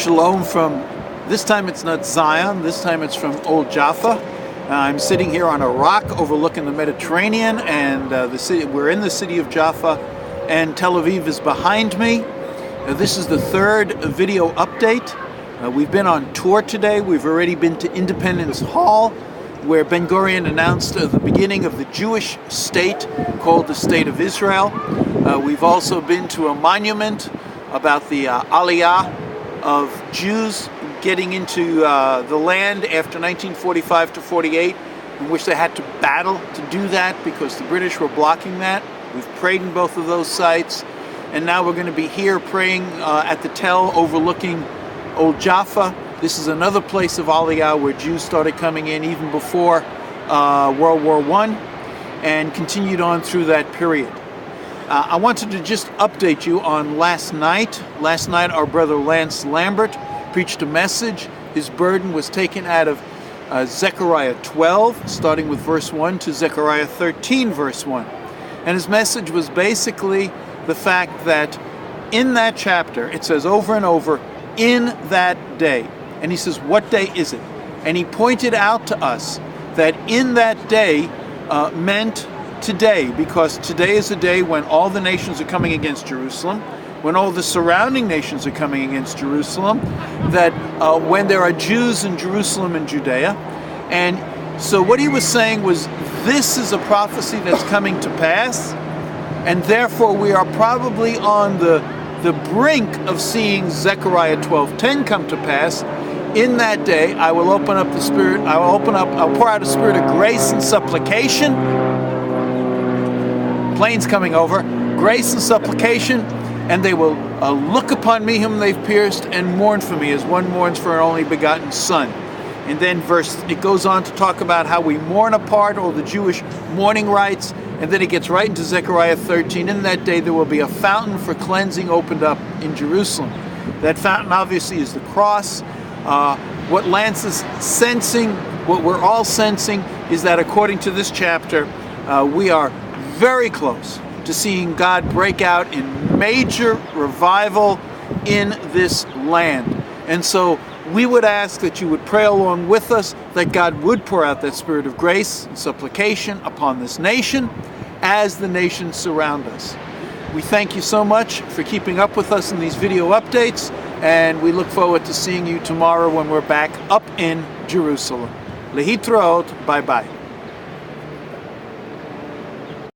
Shalom from, this time it's not Zion, this time it's from Old Jaffa. I'm sitting here on a rock overlooking the Mediterranean, and we're in the city of Jaffa, and Tel Aviv is behind me. This is the third video update. We've been on tour today. We've already been to Independence Hall, where Ben Gurion announced the beginning of the Jewish state called the State of Israel. We've also been to a monument about the Aliyah of Jews getting into the land after 1945 to 48, in which they had to battle to do that because the British were blocking that. We've prayed in both of those sites, and now we're going to be here praying at the Tel overlooking Old Jaffa. This is another place of Aliyah where Jews started coming in even before World War I and continued on through that period. I wanted to just update you on last night. Last night our brother Lance Lambert preached a message. His burden was taken out of Zechariah 12, starting with verse 1, to Zechariah 13, verse 1. And his message was basically the fact that in that chapter, it says over and over, in that day. And he says, what day is it? And he pointed out to us that in that day meant today, because today is a day when all the nations are coming against Jerusalem, when all the surrounding nations are coming against Jerusalem, that when there are Jews in Jerusalem and Judea. And so what he was saying was, this is a prophecy that's coming to pass, and therefore we are probably on the brink of seeing Zechariah 12:10 come to pass. In that day I will open up the Spirit, I'll pour out a spirit of grace and supplication. Planes coming over, grace and supplication, and they will look upon me whom they've pierced and mourn for me as one mourns for an only begotten son. And then it goes on to talk about how we mourn apart, all the Jewish mourning rites, and then it gets right into Zechariah 13. In that day there will be a fountain for cleansing opened up in Jerusalem. That fountain obviously is the cross. What Lance is sensing, what we're all sensing, is that according to this chapter, we are very close to seeing God break out in major revival in this land. And so we would ask that you would pray along with us that God would pour out that spirit of grace and supplication upon this nation as the nations surround us. We thank you so much for keeping up with us in these video updates, and we look forward to seeing you tomorrow when we're back up in Jerusalem. Lehitraot, bye-bye.